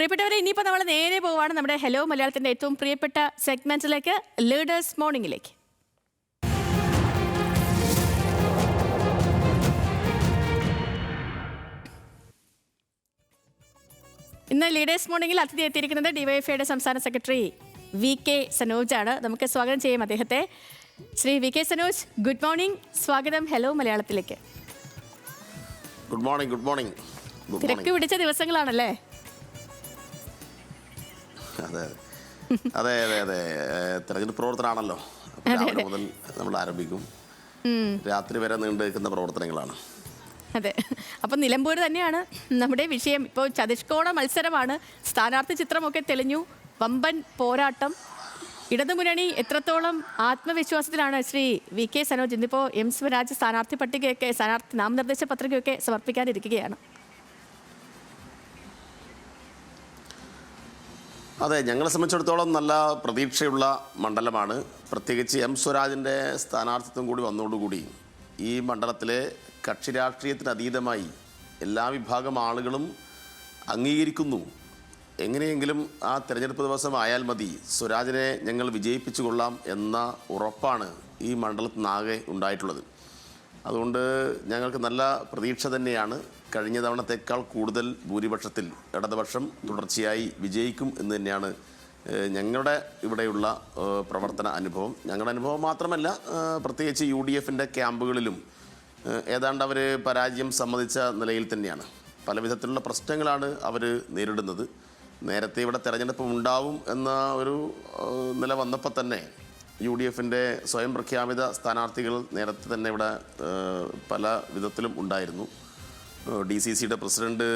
പ്രിയപ്പെട്ടവരെ, ഇനിയിപ്പോൾ നമ്മൾ നേരെ പോവുകയാണ് നമ്മുടെ ഹലോ മലയാളത്തിൻ്റെ ഏറ്റവും പ്രിയപ്പെട്ട സെഗ്മെന്റിലേക്ക്, ലീഡേഴ്സ് മോർണിംഗിലേക്ക്. ഇന്ന് ലീഡേഴ്സ് മോർണിംഗിൽ അതിഥി എത്തിയിരിക്കുന്നത് ഡിവൈഎഫ്ഐയുടെ സംസ്ഥാന സെക്രട്ടറി VK സനോജ് ആണ്. നമുക്ക് സ്വാഗതം ചെയ്യാം അദ്ദേഹത്തെ. Shri VK Sanoj, good morning, സ്വാഗതം ഹലോ മലയാളത്തിലേക്ക്. Good morning. Good morning. തിരക്ക് പിടിച്ച ദിവസങ്ങളാണല്ലേ? അതെ അതെ അതെ അതെ തെരഞ്ഞെടുപ്പ് പ്രവർത്തനമാണല്ലോ. രാവിലെ മുതൽ നമ്മൾ ആരംഭിക്കും, രാത്രി വരെ നീണ്ടു നിൽക്കുന്ന പ്രവർത്തനങ്ങളാണ്. അതെ, അപ്പം നിലമ്പൂർ തന്നെയാണ് നമ്മുടെ വിഷയം. ഇപ്പോൾ ചതുഷ്കോണ മത്സരമാണ്, സ്ഥാനാർത്ഥി ചിത്രമൊക്കെ തെളിഞ്ഞു, വമ്പൻ പോരാട്ടം. ഇടതുമുന്നണി എത്രത്തോളം ആത്മവിശ്വാസത്തിലാണ് ശ്രീ VK സനോജ്? ഇന്നിപ്പോൾ M സ്വരാജ് സ്ഥാനാർത്ഥി പട്ടികയൊക്കെ, സ്ഥാനാർത്ഥി നാമനിർദ്ദേശ പത്രികയൊക്കെ സമർപ്പിക്കാനിരിക്കുകയാണ്. അതെ, ഞങ്ങളെ സംബന്ധിച്ചിടത്തോളം നല്ല പ്രതീക്ഷയുള്ള മണ്ഡലമാണ്. പ്രത്യേകിച്ച് M സ്വരാജിൻ്റെ സ്ഥാനാർത്ഥിത്വം കൂടി വന്നതോടുകൂടി ഈ മണ്ഡലത്തിലെ കക്ഷി രാഷ്ട്രീയത്തിന് അതീതമായി എല്ലാ വിഭാഗം ആളുകളും അംഗീകരിക്കുന്നു. എങ്ങനെയെങ്കിലും ആ തെരഞ്ഞെടുപ്പ് ദിവസം ആയാൽ മതി, സ്വരാജിനെ ഞങ്ങൾ വിജയിപ്പിച്ചു കൊള്ളാം എന്ന ഉറപ്പാണ് ഈ മണ്ഡലത്തിനാകെ ഉണ്ടായിട്ടുള്ളത്. അതുകൊണ്ട് ഞങ്ങൾക്ക് നല്ല പ്രതീക്ഷ തന്നെയാണ്. കഴിഞ്ഞ തവണത്തേക്കാൾ കൂടുതൽ ഭൂരിപക്ഷത്തിൽ ഇടതുപക്ഷം തുടർച്ചയായി വിജയിക്കും എന്ന് തന്നെയാണ് ഞങ്ങളുടെ ഇവിടെയുള്ള പ്രവർത്തന അനുഭവം. ഞങ്ങളുടെ അനുഭവം മാത്രമല്ല, പ്രത്യേകിച്ച് UDFൻ്റെ ക്യാമ്പുകളിലും ഏതാണ്ട് അവർ പരാജയം സമ്മതിച്ച നിലയിൽ തന്നെയാണ്. പല വിധത്തിലുള്ള പ്രശ്നങ്ങളാണ് അവർ നേരിടുന്നത്. നേരത്തെ ഇവിടെ തെരഞ്ഞെടുപ്പ് ഉണ്ടാവും എന്ന ഒരു നില വന്നപ്പോൾ തന്നെ UDFൻ്റെ സ്വയം പ്രഖ്യാപിത സ്ഥാനാർത്ഥികൾ നേരത്തെ തന്നെ ഇവിടെ പല വിധത്തിലും ഉണ്ടായിരുന്നു. DCCയുടെ പ്രസിഡന്റ്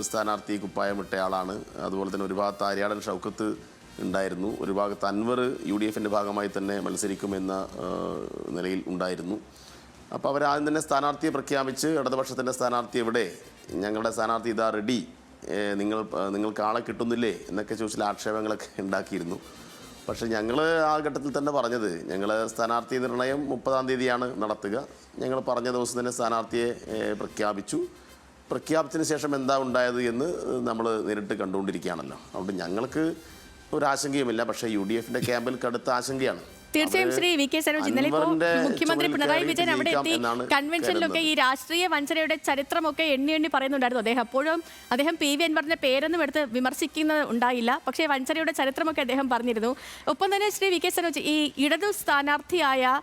സ്ഥാനാർത്ഥി കുപ്പായമിട്ടയാളാണ്. അതുപോലെ തന്നെ ഒരു ഭാഗത്ത് ആര്യാടൻ ഷൗക്കത്ത് ഉണ്ടായിരുന്നു, ഒരു ഭാഗത്ത് അൻവർ UDFൻ്റെ ഭാഗമായി തന്നെ മത്സരിക്കുമെന്ന നിലയിൽ ഉണ്ടായിരുന്നു. അപ്പോൾ അവരാദ്യം തന്നെ സ്ഥാനാർത്ഥിയെ പ്രഖ്യാപിച്ച്, ഇടതുപക്ഷത്തിൻ്റെ സ്ഥാനാർത്ഥി എവിടെ, ഞങ്ങളുടെ സ്ഥാനാർത്ഥി ഇതാ റെഡി, നിങ്ങൾക്ക് ആളെ കിട്ടുന്നില്ലേ എന്നൊക്കെ ചോദിച്ചാൽ ആക്ഷേപങ്ങളൊക്കെ ഉണ്ടാക്കിയിരുന്നു. പക്ഷേ ഞങ്ങൾ ആ ഘട്ടത്തിൽ തന്നെ പറഞ്ഞത്, ഞങ്ങൾ സ്ഥാനാർത്ഥി നിർണയം 30-ാം തീയതിയാണ് നടത്തുക. ഞങ്ങൾ പറഞ്ഞ ദിവസം തന്നെ സ്ഥാനാർത്ഥിയെ പ്രഖ്യാപിച്ചു. പ്രഖ്യാപിച്ചതിന് ശേഷം എന്താ ഉണ്ടായത് എന്ന് നമ്മൾ നേരിട്ട് കണ്ടുകൊണ്ടിരിക്കുകയാണല്ലോ. അതുകൊണ്ട് ഞങ്ങൾക്ക് ഒരാശങ്കയുമില്ല. പക്ഷേ UDFൻ്റെ ക്യാമ്പിൽ കടുത്ത ആശങ്കയാണ്. തീർച്ചയായും ശ്രീ VK സനോജ്, ഇന്നലെ ഇപ്പോൾ മുഖ്യമന്ത്രി പിണറായി വിജയൻ അവിടെ എത്തി കൺവെൻഷനിലൊക്കെ ഈ രാഷ്ട്രീയ വഞ്ചനയുടെ ചരിത്രമൊക്കെ എണ്ണി പറയുന്നുണ്ടായിരുന്നു അദ്ദേഹം. അപ്പോഴും അദ്ദേഹം PV അൻവറിന്റെ പേരൊന്നും എടുത്ത് വിമർശിക്കുന്നത് ഉണ്ടായില്ല, പക്ഷേ വഞ്ചനയുടെ ചരിത്രമൊക്കെ അദ്ദേഹം പറഞ്ഞിരുന്നു. ഒപ്പം തന്നെ ശ്രീ VK സനോജ്, ഈ ഇടതു സ്ഥാനാർത്ഥിയായ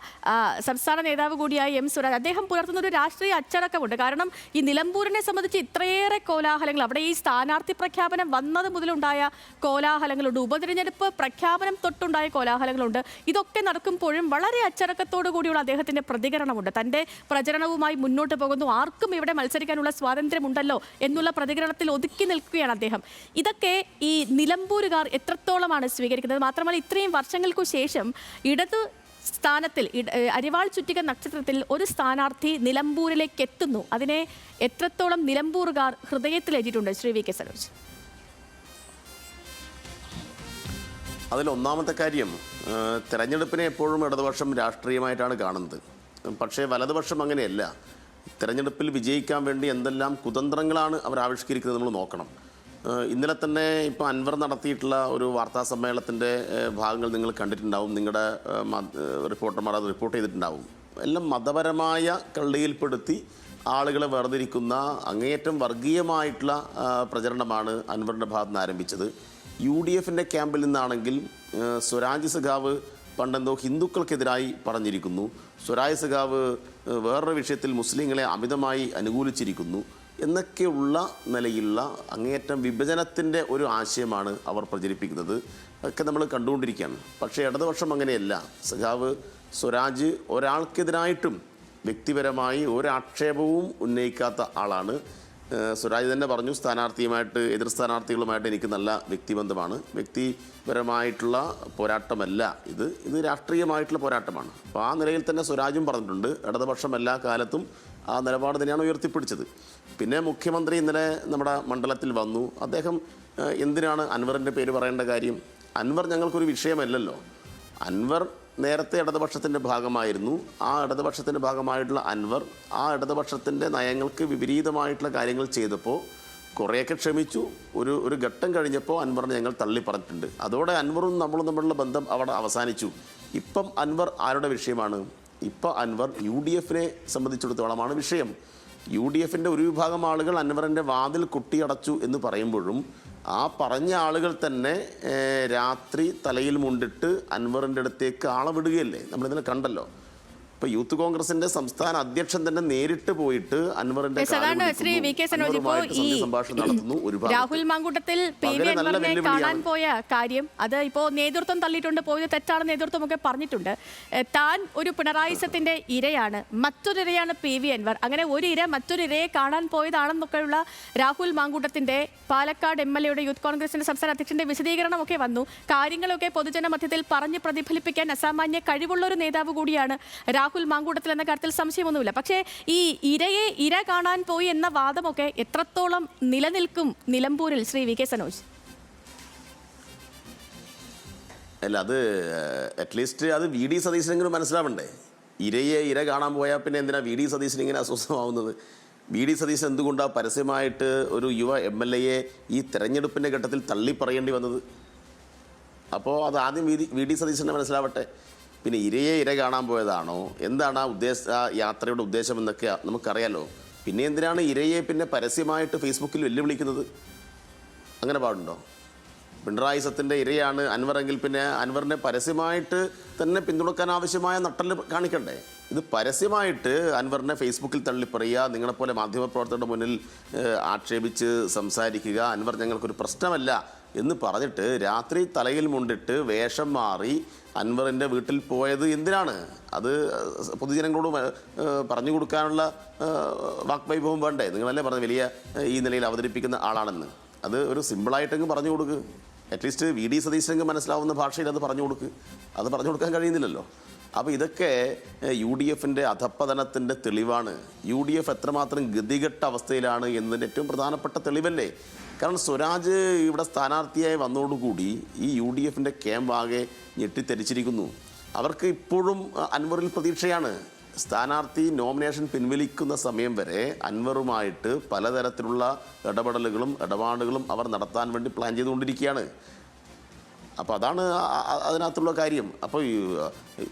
സംസ്ഥാന നേതാവ് കൂടിയായ M സ്വരാജ്, അദ്ദേഹം പുലർത്തുന്ന ഒരു രാഷ്ട്രീയ അച്ചടക്കമുണ്ട്. കാരണം ഈ നിലമ്പൂരിനെ സംബന്ധിച്ച് ഇത്രയേറെ കോലാഹലങ്ങൾ, അവിടെ ഈ സ്ഥാനാർത്ഥി പ്രഖ്യാപനം വന്നത് മുതലുണ്ടായ കോലാഹലങ്ങളുണ്ട്, ഉപതെരഞ്ഞെടുപ്പ് പ്രഖ്യാപനം തൊട്ടുണ്ടായ കോലാഹലങ്ങളുണ്ട്. ഇതൊക്കെ നടക്കുമ്പോഴും വളരെ അച്ചടക്കത്തോടു കൂടിയുള്ള അദ്ദേഹത്തിന്റെ പ്രതികരണമുണ്ട്. തന്റെ പ്രചരണവുമായി മുന്നോട്ട് പോകുന്നു, ആർക്കും ഇവിടെ മത്സരിക്കാനുള്ള സ്വാതന്ത്ര്യമുണ്ടല്ലോ എന്നുള്ള പ്രതികരണത്തിൽ ഒതുക്കി നിൽക്കുകയാണ് അദ്ദേഹം. ഇതൊക്കെ ഈ നിലമ്പൂരുകാർ എത്രത്തോളമാണ് സ്വീകരിക്കുന്നത്? മാത്രമല്ല, ഇത്രയും വർഷങ്ങൾക്കു ശേഷം ഇടതു സ്ഥാനത്തിൽ അരിവാൾ ചുറ്റിക നക്ഷത്രത്തിൽ ഒരു സ്ഥാനാർത്ഥി നിലമ്പൂരിലേക്ക് എത്തുന്നു. അതിനെ എത്രത്തോളം നിലമ്പൂറുകാർ ഹൃദയത്തിലേറ്റിട്ടുണ്ട് ശ്രീ VK സനോജ്? അതിലൊന്നാമത്തെ കാര്യം, തെരഞ്ഞെടുപ്പിനെ എപ്പോഴും ഇടതുപക്ഷം രാഷ്ട്രീയമായിട്ടാണ് കാണുന്നത്. പക്ഷേ വലതുപക്ഷം അങ്ങനെയല്ല. തെരഞ്ഞെടുപ്പിൽ വിജയിക്കാൻ വേണ്ടി എന്തെല്ലാം കുതന്ത്രങ്ങളാണ് അവർ ആവിഷ്കരിക്കുന്നത് നമ്മൾ നോക്കണം. ഇന്നലെ തന്നെ ഇപ്പോൾ അൻവർ നടത്തിയിട്ടുള്ള ഒരു വാർത്താ സമ്മേളനത്തിൻ്റെ ഭാഗങ്ങൾ നിങ്ങൾ കണ്ടിട്ടുണ്ടാവും. നിങ്ങളുടെ റിപ്പോർട്ടർമാർ അത് റിപ്പോർട്ട് ചെയ്തിട്ടുണ്ടാവും. എല്ലാം മതപരമായ കള്ളിയിൽപ്പെടുത്തി ആളുകളെ വേർതിരിക്കുന്ന അങ്ങേയറ്റം വർഗീയമായിട്ടുള്ള പ്രചരണമാണ് അൻവറിൻ്റെ ഭാഗത്ത് നിന്ന് ആരംഭിച്ചത്. UDFൻ്റെ ക്യാമ്പിൽ നിന്നാണെങ്കിൽ സ്വരാജ് സഖാവ് പണ്ടെന്തോ ഹിന്ദുക്കൾക്കെതിരായി പറഞ്ഞിരിക്കുന്നു, സ്വരാജ് സഖാവ് വേറൊരു വിഷയത്തിൽ മുസ്ലിങ്ങളെ അമിതമായി അനുകൂലിച്ചിരിക്കുന്നു എന്നൊക്കെയുള്ള നിലയിലുള്ള അങ്ങേയറ്റം വിഭജനത്തിൻ്റെ ഒരു ആശയമാണ് അവർ പ്രചരിപ്പിക്കുന്നത്. ഒക്കെ നമ്മൾ കണ്ടുകൊണ്ടിരിക്കുകയാണ്. പക്ഷേ ഇടതുപക്ഷം അങ്ങനെയല്ല. സഖാവ് സ്വരാജ് ഒരാൾക്കെതിരായിട്ടും വ്യക്തിപരമായി ഒരാക്ഷേപവും ഉന്നയിക്കാത്ത ആളാണ്. സ്വരാജ് തന്നെ പറഞ്ഞു, സ്ഥാനാർത്ഥിയുമായിട്ട് എതിർ സ്ഥാനാർത്ഥികളുമായിട്ട് എനിക്ക് നല്ല വ്യക്തിബന്ധമാണ്, വ്യക്തിപരമായിട്ടുള്ള പോരാട്ടമല്ല ഇത് രാഷ്ട്രീയമായിട്ടുള്ള പോരാട്ടമാണ്. അപ്പോൾ ആ നിലയിൽ തന്നെ സ്വരാജും പറഞ്ഞിട്ടുണ്ട്. ഇടതുപക്ഷം എല്ലാ കാലത്തും ആ നിലപാട് തന്നെയാണ് ഉയർത്തിപ്പിടിച്ചത്. പിന്നെ മുഖ്യമന്ത്രി ഇന്നലെ നമ്മുടെ മണ്ഡലത്തിൽ വന്നു. അദ്ദേഹം എന്തിനാണ് അൻവറിൻ്റെ പേര് പറയേണ്ട കാര്യം? അൻവർ ഞങ്ങൾക്കൊരു വിഷയമല്ലല്ലോ. അൻവർ നേരത്തെ ഇടതുപക്ഷത്തിൻ്റെ ഭാഗമായിരുന്നു. ആ ഇടതുപക്ഷത്തിൻ്റെ ഭാഗമായിട്ടുള്ള അൻവർ ആ ഇടതുപക്ഷത്തിൻ്റെ നയങ്ങൾക്ക് വിപരീതമായിട്ടുള്ള കാര്യങ്ങൾ ചെയ്തപ്പോൾ കുറേയൊക്കെ ക്ഷമിച്ചു. ഒരു ഘട്ടം കഴിഞ്ഞപ്പോൾ അൻവറിനെ ഞങ്ങൾ തള്ളി പറഞ്ഞിട്ടുണ്ട്. അതോടെ അൻവറും നമ്മളും തമ്മിലുള്ള ബന്ധം അവിടെ അവസാനിച്ചു. ഇപ്പം അൻവർ ആരുടെ വിഷയമാണ്? ഇപ്പം അൻവർ UDF സംബന്ധിച്ചിടത്തോളമാണ് വിഷയം. UDF ഒരു വിഭാഗം ആളുകൾ അൻവറിൻ്റെ വാതിൽ കുട്ടിയടച്ചു എന്ന് പറയുമ്പോഴും ആ പറഞ്ഞ ആളുകൾ തന്നെ രാത്രി തലയിൽ മുണ്ടിട്ട് അൻവറിൻ്റെ അടുത്തേക്ക് ആളെ വിടുകയല്ലേ. നമ്മളിതിനെ കണ്ടല്ലോ. ഇപ്പൊ യൂത്ത് കോൺഗ്രസിന്റെ സംസ്ഥാന അധ്യക്ഷൻ തന്നെ നേരിട്ട് പോയിട്ട് അൻവറിന്റെ സംഭാഷണം നടത്തുന്നു. രാഹുൽ മാങ്കൂട്ടത്തിൽ PV അൻവറിനെ കാണാൻ പോയ കാര്യം അത് ഇപ്പോ നേതൃത്വം തള്ളിയിട്ടുണ്ട്, പോയത് തെറ്റാണ് നേതൃത്വം ഒക്കെ പറഞ്ഞിട്ടുണ്ട്. താൻ ഒരു പിണറായിസത്തിന്റെ ഇരയാണ്, മറ്റൊരു ഇരയാണ് PV അൻവർ, അങ്ങനെ ഒരു ഇര മറ്റൊരു ഇരയെ കാണാൻ പോയതാണെന്നൊക്കെയുള്ള രാഹുൽ മാങ്കൂട്ടത്തിന്റെ പാലക്കാട് MLA യൂത്ത് കോൺഗ്രസിന്റെ സംസ്ഥാന അധ്യക്ഷന്റെ വിശദീകരണമൊക്കെ വന്നു. കാര്യങ്ങളൊക്കെ പൊതുജന മധ്യത്തിൽ പറഞ്ഞ് പ്രതിഫലിപ്പിക്കാൻ അസാമാന്യ കഴിവുള്ള ഒരു നേതാവ് കൂടിയാണ് രാഹുൽ മാങ്കൂട്ടത്തിൽ എന്ന കാര്യത്തിൽ സംശയമൊന്നുമില്ല. പക്ഷേ ഈ ഇരയെ ഇര കാണാൻ പോയി എന്ന വാദമൊക്കെ എത്രത്തോളം നിലനിൽക്കും നിലമ്പൂരിൽ, ശ്രീ VK സനോജ്? അല്ല, അത് അറ്റ്ലീസ്റ്റ് അത് VD സതീശനെങ്കിലും മനസ്സിലാവണ്ടേ. ഇരയെ ഇര കാണാൻ പോയാൽ പിന്നെ എന്തിനാ VD സതീശൻ ഇങ്ങനെ അസ്വസ്ഥമാവുന്നത്? VD സതീശൻ എന്തുകൊണ്ടാണ് പരസ്യമായിട്ട് ഒരു യുവ MLA ഈ തെരഞ്ഞെടുപ്പിൻ്റെ ഘട്ടത്തിൽ തള്ളി പറയേണ്ടി വന്നത്? അപ്പോൾ അത് ആദ്യം VD സതീശനെ മനസ്സിലാവട്ടെ. പിന്നെ ഇരയെ ഇര കാണാൻ പോയതാണോ, എന്താണ് ആ യാത്രയുടെ ഉദ്ദേശം എന്നൊക്കെ നമുക്കറിയാലോ. പിന്നെ എന്തിനാണ് ഇരയെ പിന്നെ പരസ്യമായിട്ട് ഫേസ്ബുക്കിൽ വെല്ലുവിളിക്കുന്നത്? അങ്ങനെ പാടുണ്ടോ? പിണറായി സത്തിൻ്റെ ഇരയാണ് അൻവറെങ്കിൽ പിന്നെ അൻവറിനെ പരസ്യമായിട്ട് തന്നെ പിന്തുണക്കാൻ ആവശ്യമായ നട്ടല് കാണിക്കണ്ടേ? ഇത് പരസ്യമായിട്ട് അൻവറിനെ ഫേസ്ബുക്കിൽ തള്ളിപ്പറയുക, നിങ്ങളെപ്പോലെ മാധ്യമപ്രവർത്തകരുടെ മുന്നിൽ ആക്ഷേപിച്ച് സംസാരിക്കുക, അൻവർ ഞങ്ങൾക്കൊരു പ്രശ്നമല്ല എന്ന് പറഞ്ഞിട്ട് രാത്രി തലയിൽ മുണ്ടിട്ട് വേഷം മാറി അൻവറിൻ്റെ വീട്ടിൽ പോയത് എന്തിനാണ്? അത് പൊതുജനങ്ങളോട് പറഞ്ഞു കൊടുക്കാനുള്ള വാക്വൈഭവം വേണ്ടേ? നിങ്ങളല്ലേ പറഞ്ഞ വലിയ ഈ നിലയിൽ അവതരിപ്പിക്കുന്ന ആളാണെന്ന്. അത് ഒരു സിമ്പിളായിട്ടെങ്കിൽ പറഞ്ഞു കൊടുക്കുക. അറ്റ്ലീസ്റ്റ് VD സതീശനെങ്കിൽ മനസ്സിലാവുന്ന ഭാഷയിൽ അത് പറഞ്ഞു കൊടുക്കുക. അത് പറഞ്ഞു കൊടുക്കാൻ കഴിയുന്നില്ലല്ലോ. അപ്പോൾ ഇതൊക്കെ UDF അധപ്പതനത്തിൻ്റെ തെളിവാണ്. UDF എത്രമാത്രം ഗതികെട്ട അവസ്ഥയിലാണ് എന്നതിൻ്റെ ഏറ്റവും പ്രധാനപ്പെട്ട തെളിവല്ലേ. കാരണം സ്വരാജ് ഇവിടെ സ്ഥാനാർത്ഥിയായി വന്നതോടുകൂടി ഈ UDF ക്യാമ്പ് ആകെ ഞെട്ടിത്തെരിച്ചിരിക്കുന്നു. അവർക്ക് ഇപ്പോഴും അൻവറിൽ പ്രതീക്ഷയാണ്. സ്ഥാനാർത്ഥി നോമിനേഷൻ പിൻവലിക്കുന്ന സമയം വരെ അൻവറുമായിട്ട് പലതരത്തിലുള്ള ഇടപാടുകളും അവർ നടത്താൻ വേണ്ടി പ്ലാൻ ചെയ്തുകൊണ്ടിരിക്കുകയാണ്. അപ്പോൾ അതാണ് അതിനകത്തുള്ള കാര്യം. അപ്പോൾ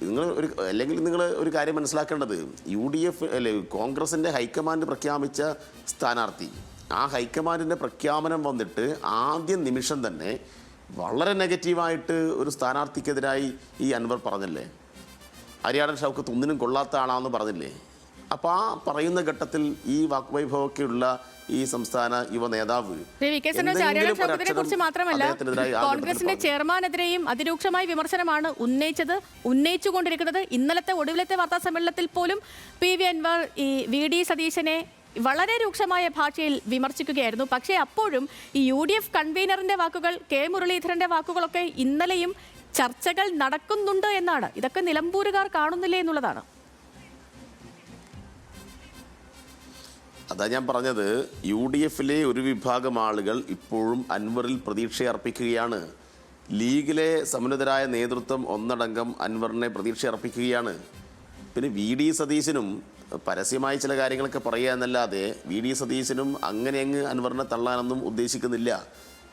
നിങ്ങൾ ഒരു കാര്യം മനസ്സിലാക്കേണ്ടത്, UDF കോൺഗ്രസിൻ്റെ ഹൈക്കമാൻഡ് പ്രഖ്യാപിച്ച സ്ഥാനാർത്ഥി, ആ ഹൈക്കമാൻഡിൻ്റെ പ്രഖ്യാപനം വന്നിട്ട് ആദ്യ നിമിഷം തന്നെ വളരെ നെഗറ്റീവായിട്ട് ഒരു സ്ഥാനാർത്ഥിക്കെതിരായി ഈ അൻവർ പറഞ്ഞില്ലേ. അരിയാടൻ ഷൗക്കത്ത് ഒന്നിനും കൊള്ളാത്ത ആളാണെന്ന് പറഞ്ഞില്ലേ. അപ്പോൾ ആ പറയുന്ന ഘട്ടത്തിൽ ഈ വാക്വൈഭവമൊക്കെയുള്ള ഈ സംസ്ഥാന യുവ നേതാവ് കുറിച്ച് മാത്രമല്ല കോൺഗ്രസിന്റെ ചെയർമാനെതിരെയും അതിരൂക്ഷമായ വിമർശനമാണ് ഉന്നയിച്ചുകൊണ്ടിരിക്കുന്നത്. ഇന്നലത്തെ ഒടുവിലത്തെ വാർത്താ സമ്മേളനത്തിൽ പോലും PV അൻവർ ഈ VD സതീശനെ വളരെ രൂക്ഷമായ ഭാഷയിൽ വിമർശിക്കുകയായിരുന്നു. പക്ഷേ അപ്പോഴും ഈ UDF കൺവീനറിന്റെ വാക്കുകൾ, K മുരളീധരന്റെ വാക്കുകളൊക്കെ ഇന്നലെയും ചർച്ചകൾ നടക്കുന്നുണ്ട് എന്നാണ്. ഇതൊക്കെ നിലമ്പൂരുകാർ കാണുന്നില്ലേ എന്നുള്ളതാണ്. അതാ ഞാൻ പറഞ്ഞത്, UDF ഒരു വിഭാഗം ആളുകൾ ഇപ്പോഴും അൻവറിൽ പ്രതീക്ഷയർപ്പിക്കുകയാണ്. ലീഗിലെ സമുന്നതരായ നേതൃത്വം ഒന്നടങ്കം അൻവറിനെ പ്രതീക്ഷയർപ്പിക്കുകയാണ്. പിന്നെ VD സതീശനും പരസ്യമായി ചില കാര്യങ്ങളൊക്കെ പറയുക എന്നല്ലാതെ VD സതീശനും അങ്ങനെ അങ്ങ് അൻവറിനെ തള്ളാനൊന്നും ഉദ്ദേശിക്കുന്നില്ല.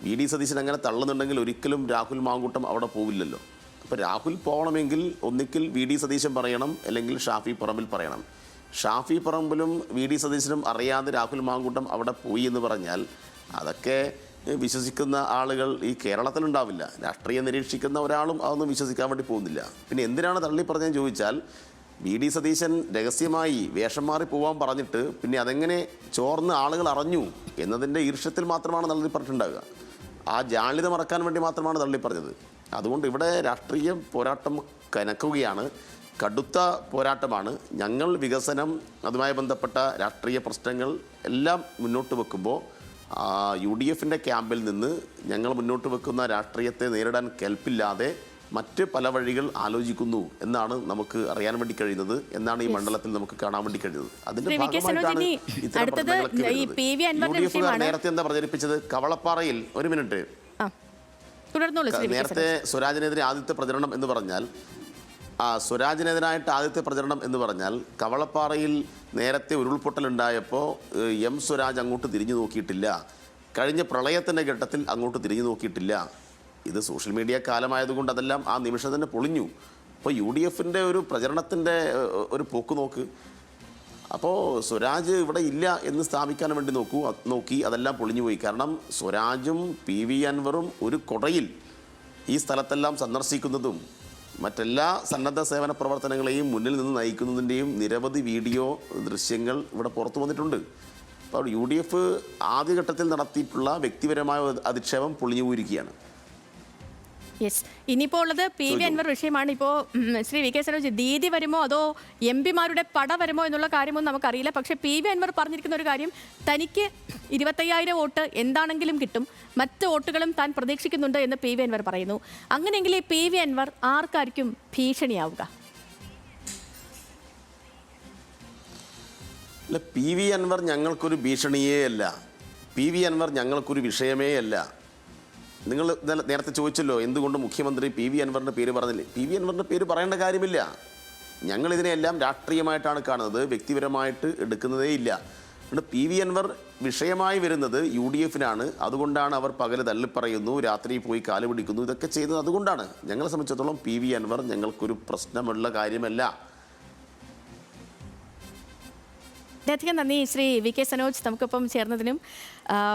VD സതീശൻ അങ്ങനെ തള്ളുന്നുണ്ടെങ്കിൽ ഒരിക്കലും രാഹുൽ മാങ്കൂട്ടം അവിടെ പോവില്ലല്ലോ. അപ്പോൾ രാഹുൽ പോകണമെങ്കിൽ ഒന്നിക്കിൽ VD സതീശൻ പറയണം, അല്ലെങ്കിൽ ഷാഫി പറമ്പിൽ പറയണം. ഷാഫി പറമ്പിലും VD സതീശനും അറിയാതെ രാഹുൽ മാങ്കൂട്ടം അവിടെ പോയി എന്ന് പറഞ്ഞാൽ അതൊക്കെ വിശ്വസിക്കുന്ന ആളുകൾ ഈ കേരളത്തിലുണ്ടാവില്ല. രാഷ്ട്രീയം നിരീക്ഷിക്കുന്ന ഒരാളും അതൊന്നും വിശ്വസിക്കാൻ വേണ്ടി പോകുന്നില്ല. പിന്നെ എന്തിനാണ് തള്ളി പറഞ്ഞതെന്ന് ചോദിച്ചാൽ, VD സതീശൻ രഹസ്യമായി വേഷം മാറി പോകാൻ പറഞ്ഞിട്ട് പിന്നെ അതെങ്ങനെ ചോർന്ന് ആളുകൾ അറിഞ്ഞു എന്നതിൻ്റെ ഈർഷ്യത്തിൽ മാത്രമാണ് തള്ളി പറഞ്ഞിട്ടുണ്ടാവുക. ആ ജാള്യത മറക്കാൻ വേണ്ടി മാത്രമാണ് തള്ളി പറഞ്ഞത്. അതുകൊണ്ട് ഇവിടെ രാഷ്ട്രീയ പോരാട്ടം കനക്കുകയാണ്, കടുത്ത പോരാട്ടമാണ്. ഞങ്ങൾ വികസനം, അതുമായി ബന്ധപ്പെട്ട രാഷ്ട്രീയ പ്രശ്നങ്ങൾ എല്ലാം മുന്നോട്ട് വെക്കുമ്പോൾ UDF ക്യാമ്പിൽ നിന്ന് ഞങ്ങൾ മുന്നോട്ട് വെക്കുന്ന രാഷ്ട്രീയത്തെ നേരിടാൻ കെൽപ്പില്ലാതെ മറ്റ് പല വഴികൾ ആലോചിക്കുന്നു എന്നാണ് നമുക്ക് അറിയാൻ വേണ്ടി കഴിയുന്നത്, എന്നാണ് ഈ മണ്ഡലത്തിൽ നമുക്ക് കാണാൻ വേണ്ടി കഴിയുന്നത്. അതിന്റെ ഭാഗമായിട്ടാണ് നേരത്തെ എന്താ പ്രചരിപ്പിച്ചത് കവളപ്പാറയിൽ. ഒരു മിനിറ്റ്, നേരത്തെ സ്വരാജിനെതിരെ ആദ്യത്തെ പ്രചരണം എന്ന് പറഞ്ഞാൽ സ്വരാജിനെതിരായിട്ട് ആദ്യത്തെ പ്രചരണം എന്ന് പറഞ്ഞാൽ കവളപ്പാറയിൽ നേരത്തെ ഉരുൾപൊട്ടലുണ്ടായപ്പോൾ സ്വരാജ് അങ്ങോട്ട് തിരിഞ്ഞു നോക്കിയിട്ടില്ല. കഴിഞ്ഞ പ്രളയത്തിൻ്റെ ഘട്ടത്തിൽ അങ്ങോട്ട് തിരിഞ്ഞു നോക്കിയിട്ടില്ല. ഇത് സോഷ്യൽ മീഡിയ കാലമായതുകൊണ്ട് അതെല്ലാം ആ നിമിഷം തന്നെ പൊളിഞ്ഞു. അപ്പോൾ UDFൻ്റെ ഒരു പ്രചരണത്തിൻ്റെ ഒരു പോക്ക് നോക്ക്. അപ്പോൾ സ്വരാജ് ഇവിടെ ഇല്ല എന്ന് സ്ഥാപിക്കാൻ വേണ്ടി നോക്കി അതെല്ലാം പൊളിഞ്ഞുപോയി. കാരണം സ്വരാജും PV അൻവറും ഒരു കൊടയിൽ ഈ സ്ഥലത്തെല്ലാം സന്ദർശിക്കുന്നതും മറ്റെല്ലാ സന്നദ്ധ സേവന പ്രവർത്തനങ്ങളെയും മുന്നിൽ നിന്ന് നയിക്കുന്നതിൻ്റെയും നിരവധി വീഡിയോ ദൃശ്യങ്ങൾ ഇവിടെ പുറത്തു വന്നിട്ടുണ്ട്. അപ്പോൾ UDF ആദ്യഘട്ടത്തിൽ നടത്തിയിട്ടുള്ള വ്യക്തിപരമായ അധിക്ഷേപം പൊളിഞ്ഞു പോയിരിക്കുകയാണ്. യെസ്, ഇനിയിപ്പോൾ ഉള്ളത് PV അൻവർ വിഷയമാണ്. ഇപ്പോൾ ശ്രീ VK സനോജ്, ദീദി വരുമോ അതോ MP മാരുടെ പട വരുമോ എന്നുള്ള കാര്യമൊന്നും നമുക്കറിയില്ല. പക്ഷേ PV അൻവർ പറഞ്ഞിരിക്കുന്ന ഒരു കാര്യം, തനിക്ക് 25,000 വോട്ട് എന്താണെങ്കിലും കിട്ടും, മറ്റ് വോട്ടുകളും താൻ പ്രതീക്ഷിക്കുന്നുണ്ട് എന്ന് PV അൻവർ പറയുന്നു. അങ്ങനെയെങ്കിൽ ഈ PV അൻവർ ആർക്കായിരിക്കും ഭീഷണിയാവുക? അല്ല, PV അൻവർ ഞങ്ങൾക്കൊരു ഭീഷണിയേ അല്ല. PV അൻവർ ഞങ്ങൾക്കൊരു വിഷയമേ അല്ല. നിങ്ങൾ നേരത്തെ ചോദിച്ചല്ലോ എന്തുകൊണ്ട് മുഖ്യമന്ത്രി PV അൻവറിൻ്റെ പേര് പറഞ്ഞില്ലേ. PV അൻവറിൻ്റെ പേര് പറയേണ്ട കാര്യമില്ല. ഞങ്ങളിതിനെല്ലാം രാഷ്ട്രീയമായിട്ടാണ് കാണുന്നത്, വ്യക്തിപരമായിട്ട് എടുക്കുന്നതേ ഇല്ല. അതുകൊണ്ട് PV അൻവർ വിഷയമായി വരുന്നത് UDFനാണ്. അതുകൊണ്ടാണ് അവർ പകല് തള്ളിപ്പറയുന്നു, രാത്രി പോയി കാല് പിടിക്കുന്നു, ഇതൊക്കെ ചെയ്യുന്നത് അതുകൊണ്ടാണ്. ഞങ്ങളെ സംബന്ധിച്ചിടത്തോളം PV അൻവർ ഞങ്ങൾക്കൊരു പ്രശ്നമുള്ള കാര്യമല്ല. വളരെയധികം നന്ദി ശ്രീ VK സനോജ്, നമുക്കിപ്പം ചേർന്നതിനും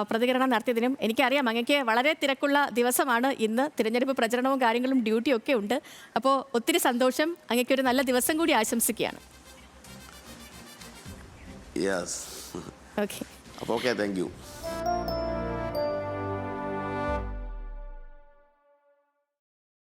പ്രതികരണം നടത്തിയതിനും. എനിക്കറിയാം അങ്ങക്ക് വളരെ തിരക്കുള്ള ദിവസമാണ് ഇന്ന്, തിരഞ്ഞെടുപ്പ് പ്രചരണവും കാര്യങ്ങളും ഡ്യൂട്ടിയും ഒക്കെ ഉണ്ട്. അപ്പോൾ ഒത്തിരി സന്തോഷം, അങ്ങക്ക് ഒരു നല്ല ദിവസം കൂടി ആശംസിക്കുകയാണ്. യെസ്, ഓക്കെ, അപ്പോൾ ഓക്കെ, താങ്ക് യു.